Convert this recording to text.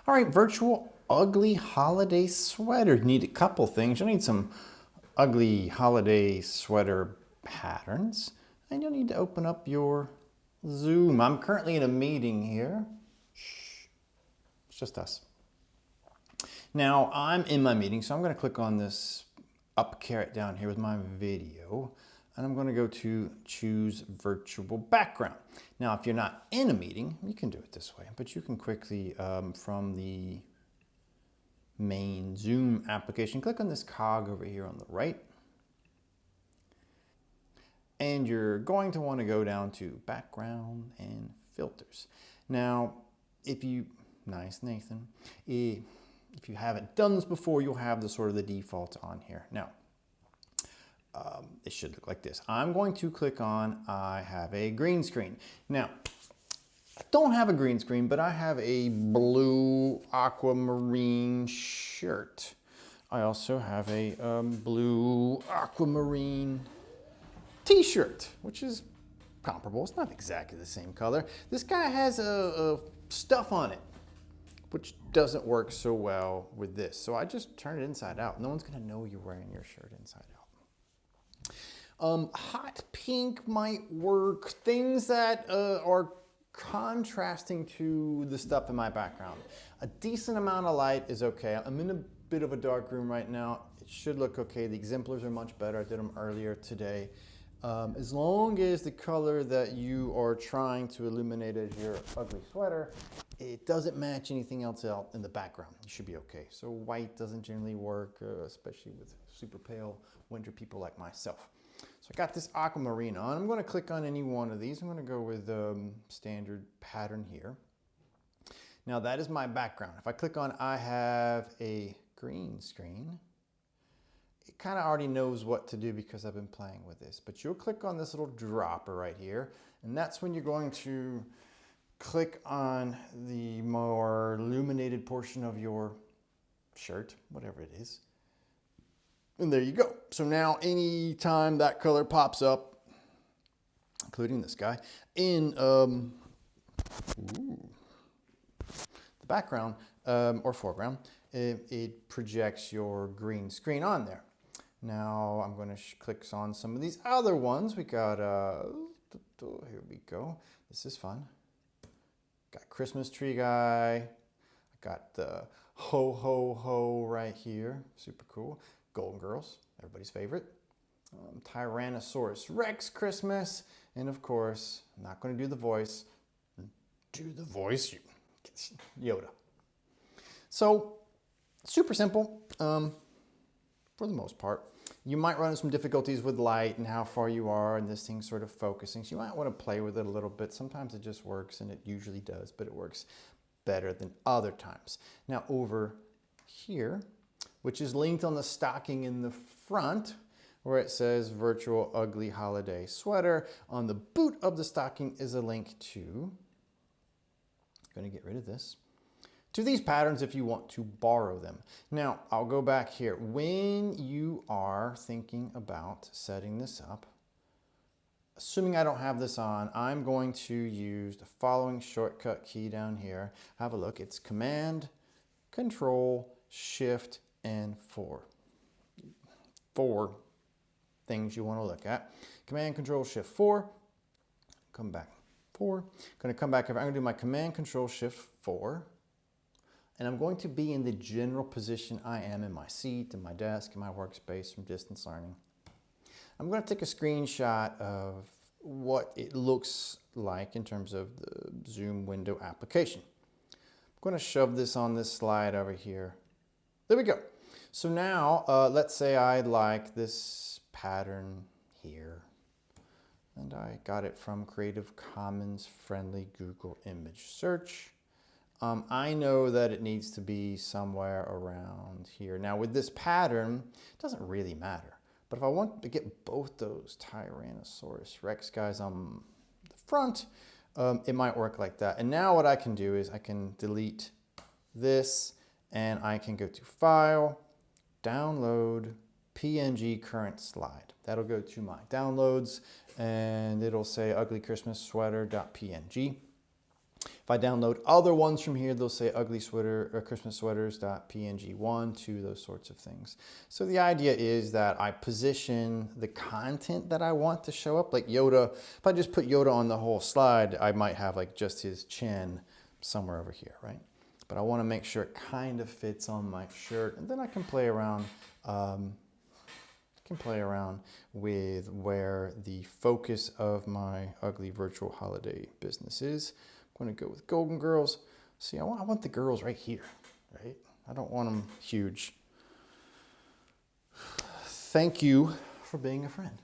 All right, virtual ugly holiday sweater. You need a couple things. You'll need some ugly holiday sweater patterns, and you'll need to open up your Zoom. I'm currently in a meeting here. Shh, it's just us. Now I'm in my meeting, so I'm going to click on this up caret down here with my video, and I'm going to go to choose virtual background. Now, if you're not in a meeting, you can do it this way, but you can quickly, from the main Zoom application, click on this cog over here on the right, and you're going to want to go down to background and filters. Now, nice Nathan, if you haven't done this before, you'll have the sort of the default on here. Now, it should look like this. I'm going to click on, I have a green screen. Now, I don't have a green screen, but I have a blue aquamarine shirt. I also have a blue aquamarine t-shirt, which is comparable. It's not exactly the same color. This guy has a stuff on it, which doesn't work so well with this. So I just turn it inside out. No one's gonna know you're wearing your shirt inside out. Hot pink might work. Things that are contrasting to the stuff in my background. A decent amount of light is okay. I'm in a bit of a dark room right now. It should look okay. The exemplars are much better. I did them earlier today. As long as the color that you are trying to illuminate as your ugly sweater, it doesn't match anything else out in the background, you should be okay. So white doesn't generally work, especially with super pale winter people like myself. So I got this aquamarine on. I'm going to click on any one of these. I'm going to go with standard pattern here. Now that is my background. If I click on I have a green screen, it kind of already knows what to do because I've been playing with this. But you'll click on this little dropper right here, and that's when you're going to click on the more illuminated portion of your shirt, whatever it is. And there you go. So now anytime that color pops up, including this guy, in the background or foreground, it projects your green screen on there. Now I'm going to click on some of these other ones. We got, here we go. This is fun. Got Christmas tree guy. I got the ho ho ho right here. Super cool. Golden Girls, everybody's favorite. Tyrannosaurus Rex Christmas. And of course, I'm not going to do the voice. Do the voice, Yoda. So, super simple for the most part. You might run into some difficulties with light and how far you are and this thing's sort of focusing. So you might want to play with it a little bit. Sometimes it just works, and it usually does, but it works better than other times. Now over here, which is linked on the stocking in the front, where it says virtual ugly holiday sweater. On the boot of the stocking is a link to, I'm going to get rid of this, to these patterns if you want to borrow them. Now, I'll go back here. When you are thinking about setting this up, assuming I don't have this on, I'm going to use the following shortcut key down here. Have a look. It's Command, Control, Shift, and 4. 4 things you want to look at. Command, Control, Shift, 4. Come back. 4. Going to come back over. I'm going to do my Command, Control, Shift, 4. And I'm going to be in the general position I am in my seat, in my desk, in my workspace from distance learning. I'm going to take a screenshot of what it looks like in terms of the Zoom window application. I'm going to shove this on this slide over here. There we go. So now, let's say I like this pattern here. And I got it from Creative Commons friendly Google image search. I know that it needs to be somewhere around here. Now with this pattern, it doesn't really matter. But if I want to get both those Tyrannosaurus Rex guys on the front, it might work like that. And now what I can do is I can delete this, and I can go to File, Download, PNG Current Slide. That'll go to my downloads, and it'll say ugly Christmas sweater.png. If I download other ones from here, they'll say ugly sweater or Christmas sweaters.png1 to those sorts of things. So the idea is that I position the content that I want to show up, like Yoda. If I just put Yoda on the whole slide, I might have like just his chin somewhere over here, right? But I want to make sure it kind of fits on my shirt, and then I can play around. With where the focus of my ugly virtual holiday business is. I'm going to go with Golden Girls. See, I want the girls right here, right? I don't want them huge. Thank you for being a friend.